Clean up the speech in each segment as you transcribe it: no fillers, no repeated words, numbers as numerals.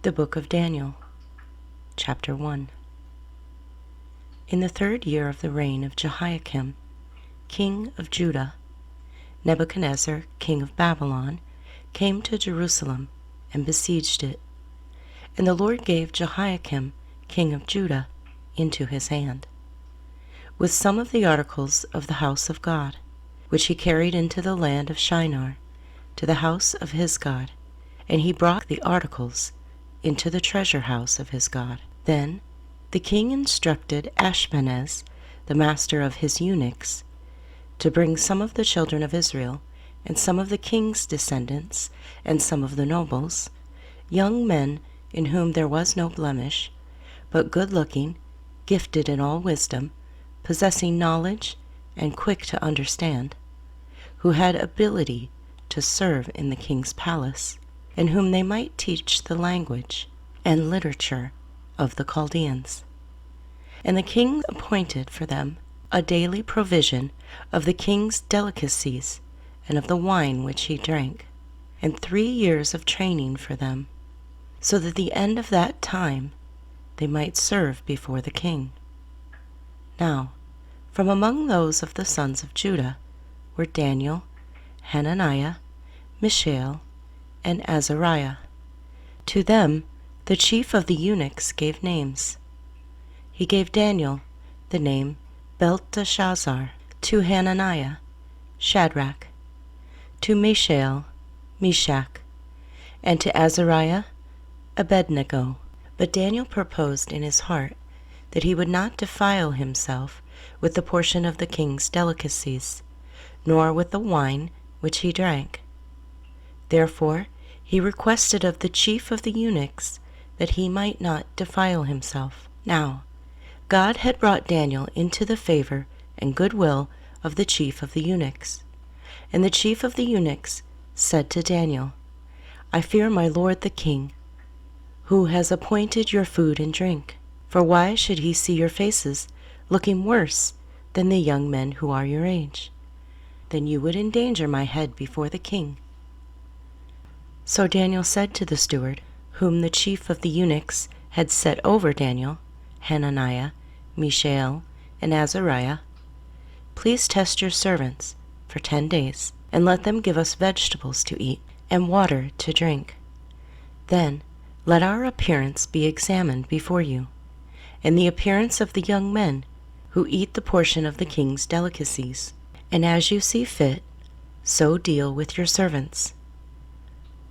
The Book of Daniel, Chapter 1. In the 3rd year of the reign of Jehoiakim, king of Judah, Nebuchadnezzar, king of Babylon, came to Jerusalem and besieged it. And the Lord gave Jehoiakim, king of Judah, into his hand, with some of the articles of the house of God, which he carried into the land of Shinar, to the house of his God, and he brought the articles into the treasure house of his God. Then the king instructed Ashpenaz, the master of his eunuchs, to bring some of the children of Israel, and some of the king's descendants, and some of the nobles, young men in whom there was no blemish, but good-looking, gifted in all wisdom, possessing knowledge, and quick to understand, who had ability to serve in the king's palace, and whom they might teach the language and literature of the Chaldeans. And the king appointed for them a daily provision of the king's delicacies and of the wine which he drank, and 3 years of training for them, so that at the end of that time they might serve before the king. Now, from among those of the sons of Judah were Daniel, Hananiah, Mishael, and Azariah. To them the chief of the eunuchs gave names. He gave Daniel the name Belteshazzar, to Hananiah, Shadrach, to Mishael, Meshach, and to Azariah, Abednego. But Daniel purposed in his heart that he would not defile himself with the portion of the king's delicacies, nor with the wine which he drank. Therefore he requested of the chief of the eunuchs that he might not defile himself. Now God had brought Daniel into the favor and goodwill of the chief of the eunuchs. And the chief of the eunuchs said to Daniel, I fear my lord the king, who has appointed your food and drink. For why should he see your faces looking worse than the young men who are your age? Then you would endanger my head before the king. So Daniel said to the steward, whom the chief of the eunuchs had set over Daniel, Hananiah, Mishael, and Azariah, Please test your servants for 10 days, and let them give us vegetables to eat and water to drink. Then let our appearance be examined before you, and the appearance of the young men who eat the portion of the king's delicacies. And as you see fit, so deal with your servants.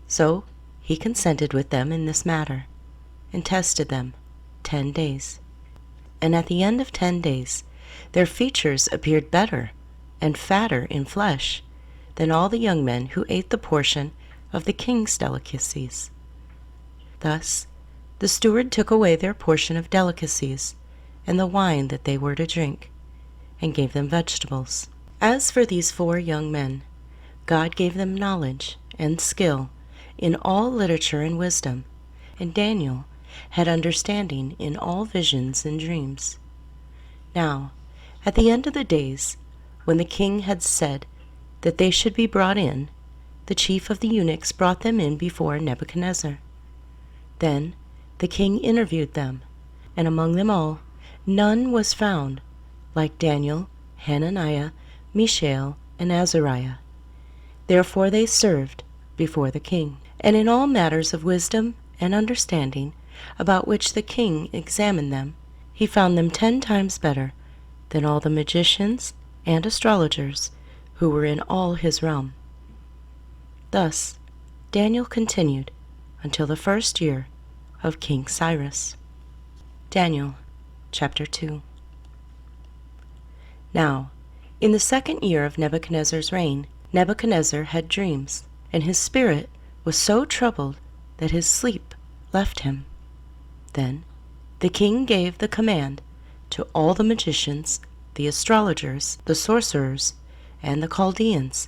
So he consented with them in this matter, and tested them 10 days. And at the end of 10 days their features appeared better and fatter in flesh than all the young men who ate the portion of the king's delicacies. Thus the steward took away their portion of delicacies and the wine that they were to drink, and gave them vegetables. As for these 4 young men, God gave them knowledge and skill in all literature and wisdom, and Daniel had understanding in all visions and dreams. Now, at the end of the days, when the king had said that they should be brought in, the chief of the eunuchs brought them in before Nebuchadnezzar. Then the king interviewed them, and among them all none was found like Daniel, Hananiah, Mishael, and Azariah. Therefore they served before the king. And in all matters of wisdom and understanding, about which the king examined them, he found them 10 times better than all the magicians and astrologers who were in all his realm. Thus Daniel continued until the 1st year of King Cyrus. Daniel, chapter 2. Now, in the 2nd year of Nebuchadnezzar's reign, Nebuchadnezzar had dreams, and his spirit was so troubled that his sleep left him. Then the king gave the command to all the magicians, the astrologers, the sorcerers, and the Chaldeans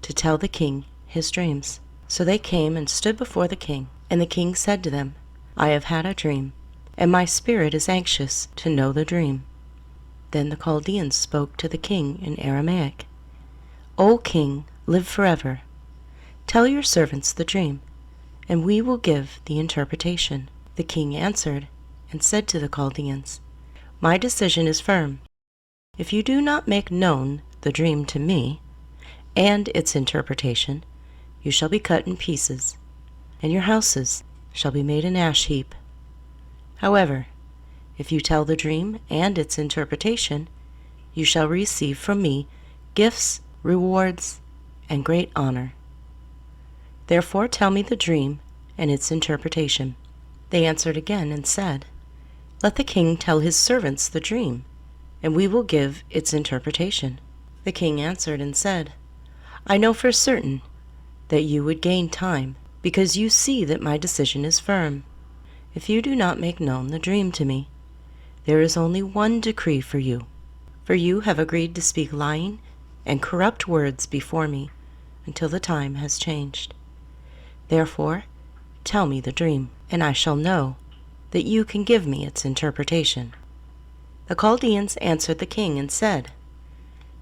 to tell the king his dreams. So they came and stood before the king, and the king said to them, I have had a dream, and my spirit is anxious to know the dream. Then the Chaldeans spoke to the king in Aramaic, O king, live forever. Tell your servants the dream, and we will give the interpretation." The king answered and said to the Chaldeans, "My decision is firm. If you do not make known the dream to me and its interpretation, you shall be cut in pieces, and your houses shall be made an ash heap. However, if you tell the dream and its interpretation, you shall receive from me gifts, rewards, and great honor. Therefore tell me the dream and its interpretation." They answered again and said, "Let the king tell his servants the dream, and we will give its interpretation." The king answered and said, "I know for certain that you would gain time, because you see that my decision is firm. If you do not make known the dream to me, there is only one decree for you have agreed to speak lying and corrupt words before me until the time has changed. Therefore, tell me the dream, and I shall know that you can give me its interpretation." The Chaldeans answered the king and said,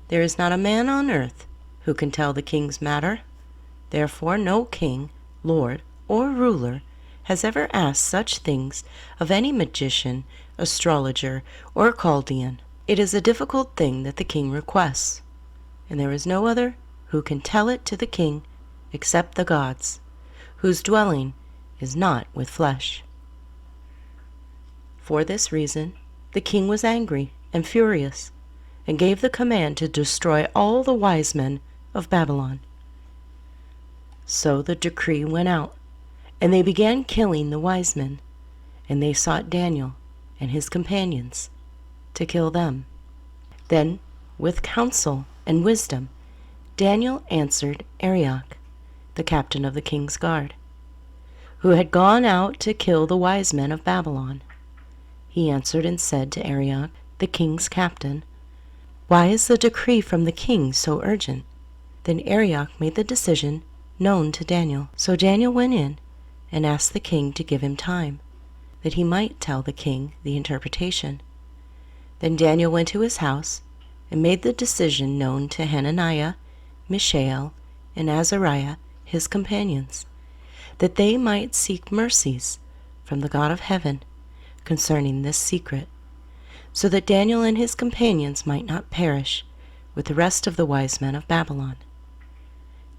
"There is not a man on earth who can tell the king's matter. Therefore no king, lord, or ruler has ever asked such things of any magician, astrologer, or Chaldean. It is a difficult thing that the king requests, and there is no other who can tell it to the king except the gods, whose dwelling is not with flesh." For this reason the king was angry and furious, and gave the command to destroy all the wise men of Babylon. So the decree went out, and they began killing the wise men, and they sought Daniel and his companions to kill them. Then, with counsel and wisdom, Daniel answered Arioch, the captain of the king's guard, who had gone out to kill the wise men of Babylon. He answered and said to Arioch, the king's captain, "Why is the decree from the king so urgent?" Then Arioch made the decision known to Daniel. So Daniel went in and asked the king to give him time, that he might tell the king the interpretation. Then Daniel went to his house and made the decision known to Hananiah, Mishael, and Azariah, his companions, that they might seek mercies from the God of heaven concerning this secret, so that Daniel and his companions might not perish with the rest of the wise men of Babylon.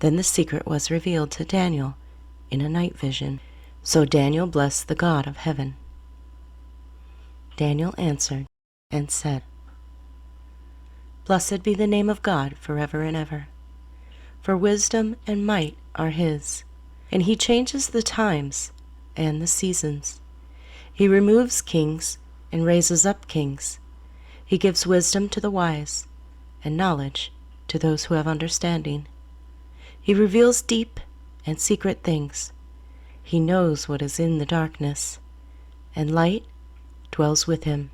Then the secret was revealed to Daniel in a night vision. So Daniel blessed the God of heaven. Daniel answered and said, "Blessed be the name of God forever and ever. For wisdom and might are his, and he changes the times and the seasons. He removes kings and raises up kings. He gives wisdom to the wise and knowledge to those who have understanding. He reveals deep and secret things. He knows what is in the darkness, and light dwells with him.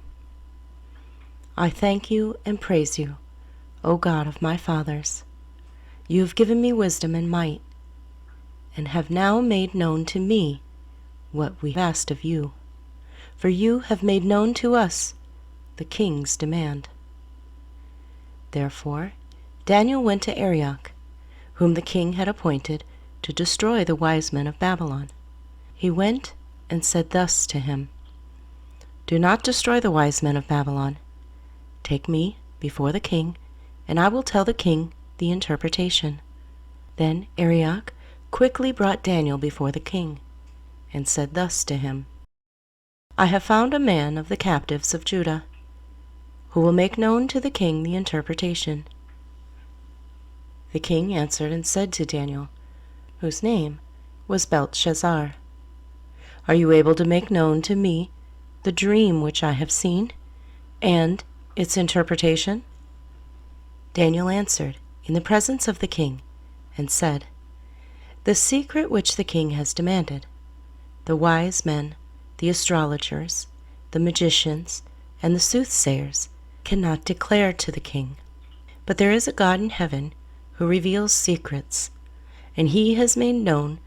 I thank you and praise you, O God of my fathers. You have given me wisdom and might, and have now made known to me what we asked of you. For you have made known to us the king's demand." Therefore Daniel went to Arioch, whom the king had appointed to destroy the wise men of Babylon. He went and said thus to him, "Do not destroy the wise men of Babylon. Take me before the king, and I will tell the king the interpretation." Then Arioch quickly brought Daniel before the king, and said thus to him, "I have found a man of the captives of Judah, who will make known to the king the interpretation." The king answered and said to Daniel, whose name was Belteshazzar, "Are you able to make known to me the dream which I have seen, and its interpretation?" Daniel answered in the presence of the king, and said, "The secret which the king has demanded, the wise men, the astrologers, the magicians, and the soothsayers cannot declare to the king. But there is a God in heaven who reveals secrets, and he has made known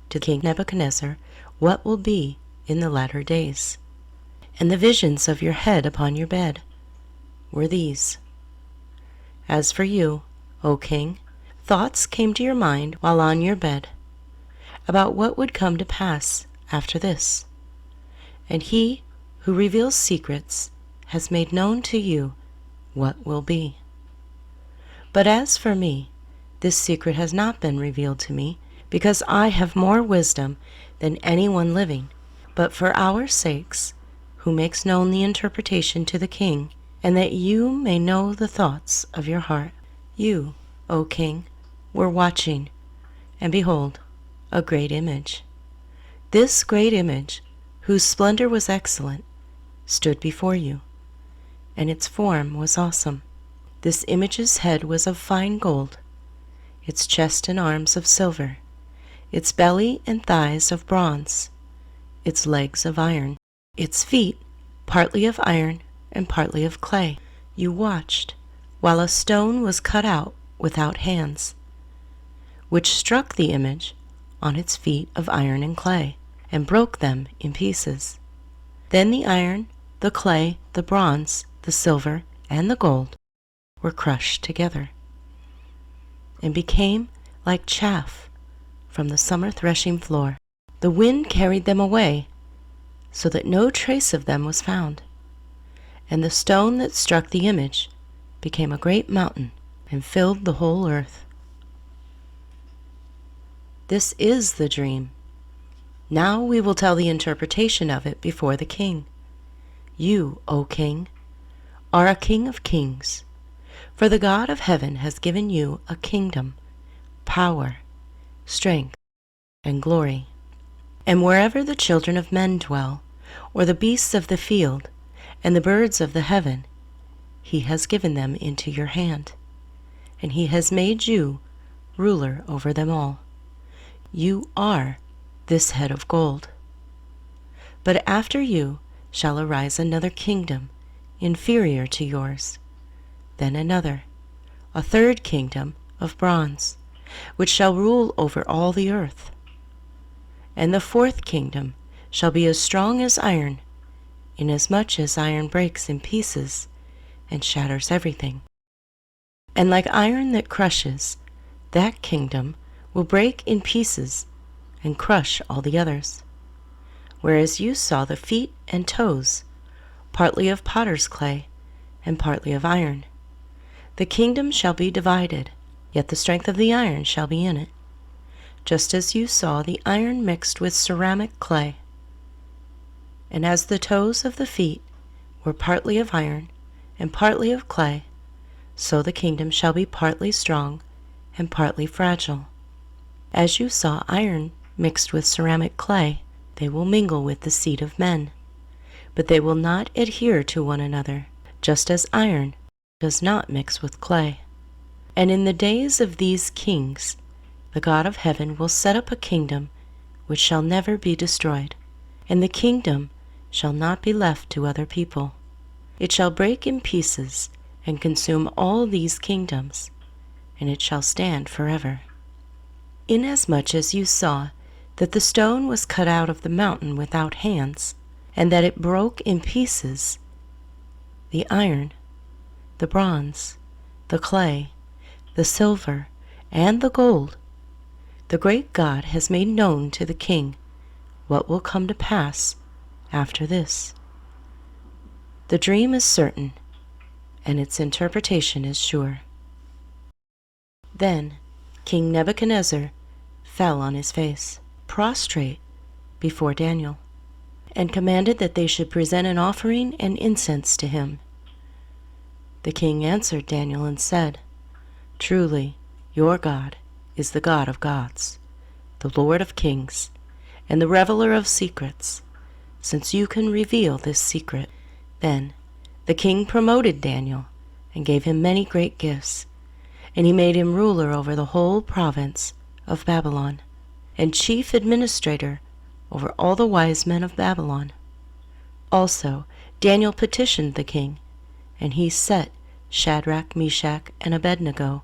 to King Nebuchadnezzar what will be in the latter days. And the visions of your head upon your bed were these. As for you, O king, thoughts came to your mind while on your bed. about what would come to pass after this. And he who reveals secrets has made known to you what will be. But as for me, this secret has not been revealed to me, because I have more wisdom than anyone living. But for our sakes, who makes known the interpretation to the king, and that you may know the thoughts of your heart. You, O king, were watching, and behold, a great image. This great image, whose splendor was excellent, stood before you, and its form was awesome. This image's head was of fine gold, its chest and arms of silver, its belly and thighs of bronze, its legs of iron, its feet partly of iron and partly of clay. You watched while a stone was cut out without hands, which struck the image on its feet of iron and clay, and broke them in pieces. Then the iron, the clay, the bronze, the silver, and the gold were crushed together, and became like chaff from the summer threshing floor. The wind carried them away, so that no trace of them was found. And the stone that struck the image became a great mountain and filled the whole earth. This is the dream. Now we will tell the interpretation of it before the king. You, O king, are a king of kings, for the God of heaven has given you a kingdom, power, strength, and glory. And wherever the children of men dwell, or the beasts of the field, and the birds of the heaven, he has given them into your hand, and he has made you ruler over them all. You are this head of gold. But after you shall arise another kingdom, inferior to yours, then another, a third kingdom of bronze, which shall rule over all the earth. And the fourth kingdom shall be as strong as iron, inasmuch as iron breaks in pieces and shatters everything. And like iron that crushes, that kingdom will break in pieces and crush all the others. Whereas you saw the feet and toes, partly of potter's clay and partly of iron. The kingdom shall be divided, yet the strength of the iron shall be in it, just as you saw the iron mixed with ceramic clay. And as the toes of the feet were partly of iron and partly of clay, so the kingdom shall be partly strong and partly fragile. As you saw iron mixed with ceramic clay, they will mingle with the seed of men, but they will not adhere to one another, just as iron does not mix with clay. And in the days of these kings, the God of heaven will set up a kingdom which shall never be destroyed, and the kingdom shall not be left to other people. It shall break in pieces and consume all these kingdoms, and it shall stand forever. Inasmuch as you saw that the stone was cut out of the mountain without hands, and that it broke in pieces the iron, the bronze, the clay, the silver, and the gold, the great God has made known to the king what will come to pass after this. The dream is certain, and its interpretation is sure. Then King Nebuchadnezzar fell on his face, prostrate before Daniel, and commanded that they should present an offering and incense to him. The king answered Daniel and said, Truly, your God is the God of gods, the Lord of kings, and the revealer of secrets, since you can reveal this secret. Then the king promoted Daniel and gave him many great gifts, and he made him ruler over the whole province of Babylon, and chief administrator over all the wise men of Babylon. Also Daniel petitioned the king, and he set Shadrach, Meshach, and Abednego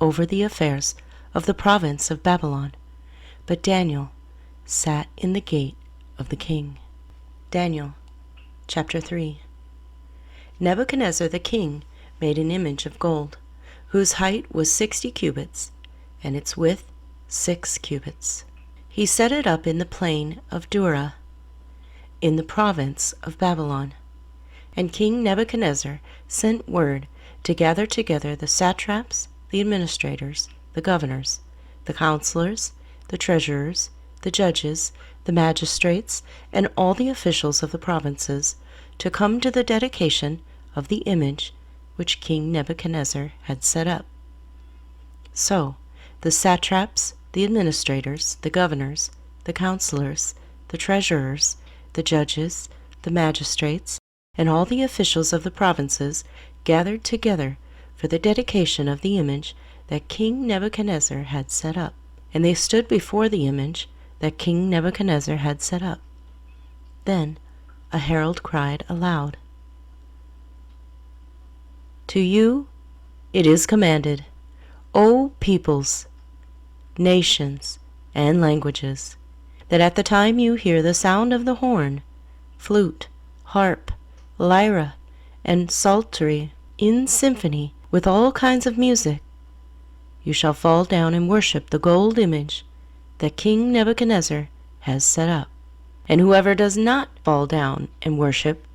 over the affairs of the province of Babylon, but Daniel sat in the gate of the king. Daniel chapter 3. Nebuchadnezzar the king made an image of gold, whose height was 60 cubits, and its width 6 cubits. He set it up in the plain of Dura, in the province of Babylon. And King Nebuchadnezzar sent word to gather together the satraps, the administrators, the governors, the counselors, the treasurers, the judges, the magistrates, and all the officials of the provinces to come to the dedication of the image which King Nebuchadnezzar had set up. So the satraps, the administrators, the governors, the counselors, the treasurers, the judges, the magistrates, and all the officials of the provinces gathered together for the dedication of the image that King Nebuchadnezzar had set up. And they stood before the image that King Nebuchadnezzar had set up. Then a herald cried aloud, "To you it is commanded, O peoples, nations, and languages, that at the time you hear the sound of the horn, flute, harp, lyra, and psaltery in symphony with all kinds of music, you shall fall down and worship the gold image that King Nebuchadnezzar has set up. And whoever does not fall down and worship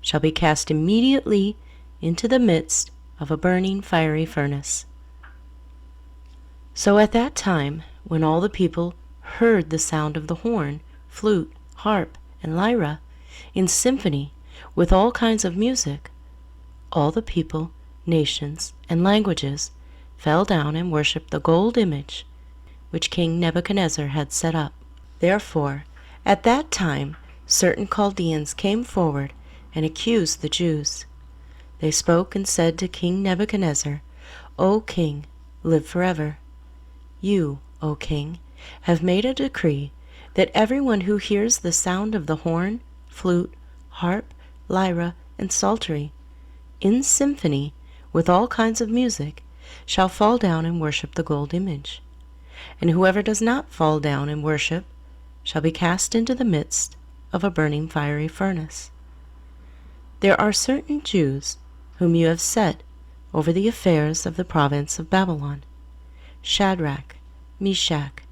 shall be cast immediately into the midst of a burning fiery furnace." So at that time, when all the people heard the sound of the horn, flute, harp, and lyra in symphony with all kinds of music, all the people, nations, and languages fell down and worshipped the gold image which King Nebuchadnezzar had set up. Therefore, at that time, certain Chaldeans came forward and accused the Jews. They spoke and said to King Nebuchadnezzar, "O king, live forever. You, O king, have made a decree that everyone who hears the sound of the horn, flute, harp, lyra, and psaltery in symphony with all kinds of music shall fall down and worship the gold image. And whoever does not fall down and worship shall be cast into the midst of a burning fiery furnace. There are certain Jews whom you have set over the affairs of the province of Babylon, Shadrach, Meshach,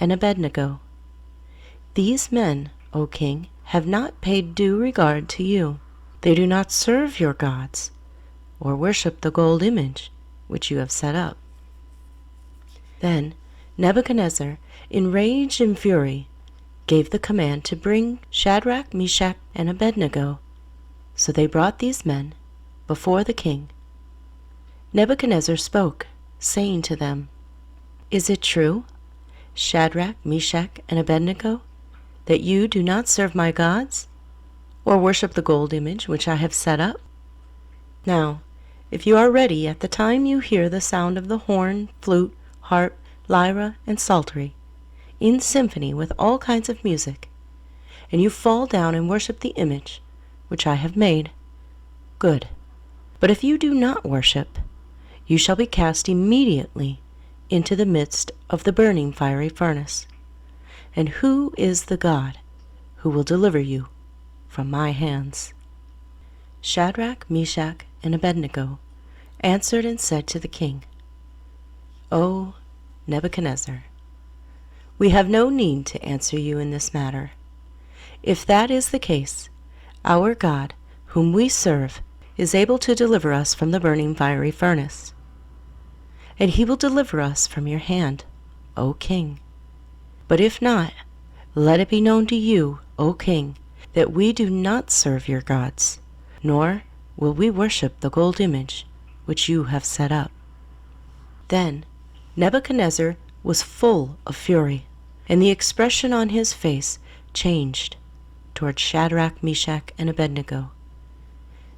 and Abednego. These men, O king, have not paid due regard to you. They do not serve your gods or worship the gold image which you have set up." Then Nebuchadnezzar, in rage and fury, gave the command to bring Shadrach, Meshach, and Abednego. So they brought these men before the king. Nebuchadnezzar spoke, saying to them, "Is it true, Shadrach, Meshach, and Abednego, that you do not serve my gods, or worship the gold image which I have set up? Now, if you are ready at the time you hear the sound of the horn, flute, harp, lyra, and psaltery, in symphony with all kinds of music, and you fall down and worship the image which I have made, good. But if you do not worship, you shall be cast immediately into the midst of the burning fiery furnace. And who is the God who will deliver you from my hands?" Shadrach, Meshach, and Abednego answered and said to the king, "O Nebuchadnezzar, we have no need to answer you in this matter. If that is the case, our God, whom we serve, is able to deliver us from the burning fiery furnace. And he will deliver us from your hand, O king. But if not, let it be known to you, O king, that we do not serve your gods, nor will we worship the gold image which you have set up." Then Nebuchadnezzar was full of fury, and the expression on his face changed toward Shadrach, Meshach, and Abednego.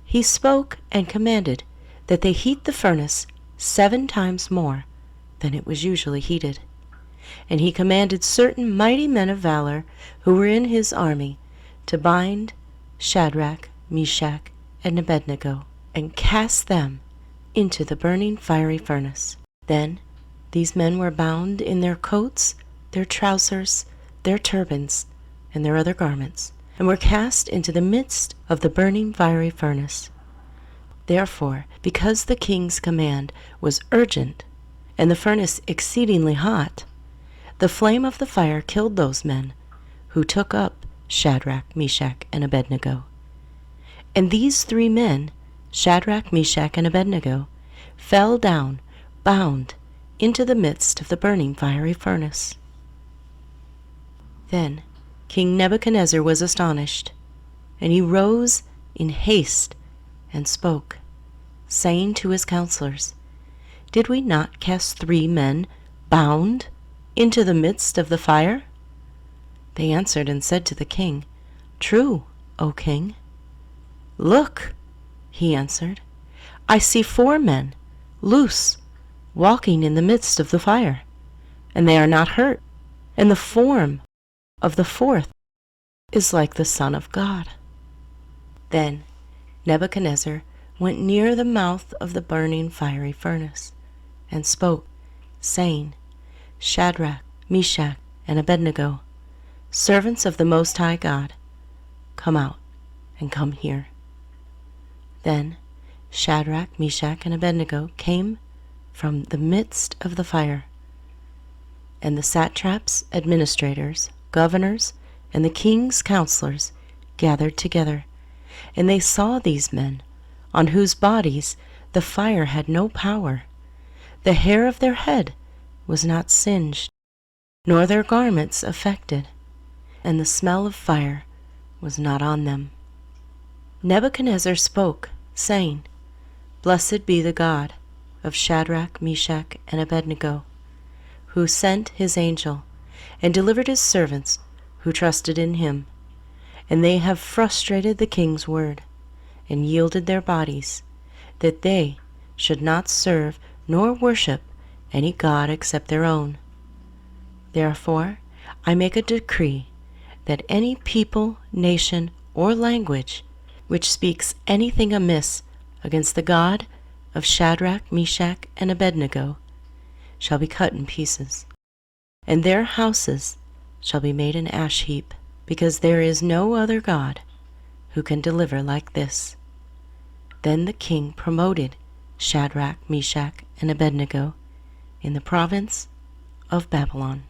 He spoke and commanded that they heat the furnace 7 times more than it was usually heated. And he commanded certain mighty men of valor who were in his army to bind Shadrach, Meshach, and Abednego, and cast them into the burning fiery furnace. Then these men were bound in their coats, their trousers, their turbans, and their other garments, and were cast into the midst of the burning fiery furnace. Therefore, because the king's command was urgent, and the furnace exceedingly hot, the flame of the fire killed those men who took up Shadrach, Meshach, and Abednego. And these 3 men, Shadrach, Meshach, and Abednego, fell down, bound, into the midst of the burning fiery furnace. Then King Nebuchadnezzar was astonished, and he rose in haste and spoke, saying to his counselors, "Did we not cast 3 men bound into the midst of the fire?" They answered and said to the king, "True, O king." "Look," he answered, "I see 4 men, loose, walking in the midst of the fire, and they are not hurt, and the form of the 4th is like the Son of God." Then Nebuchadnezzar went near the mouth of the burning fiery furnace, and spoke, saying, "Shadrach, Meshach, and Abednego, servants of the Most High God, come out and come here." Then Shadrach, Meshach, and Abednego came from the midst of the fire. And the satraps, administrators, governors, and the king's counselors gathered together, and they saw these men, on whose bodies the fire had no power. The hair of their head was not singed, nor their garments affected, and the smell of fire was not on them. Nebuchadnezzar spoke, saying, "Blessed be the God of Shadrach, Meshach, and Abednego, who sent his angel and delivered his servants who trusted in him. And they have frustrated the king's word, and yielded their bodies, that they should not serve nor worship any god except their own. Therefore I make a decree that any people, nation, or language which speaks anything amiss against the God of Shadrach, Meshach, and Abednego shall be cut in pieces, and their houses shall be made an ash heap, because there is no other God who can deliver like this." Then the king promoted Shadrach, Meshach, and Abednego in the province of Babylon.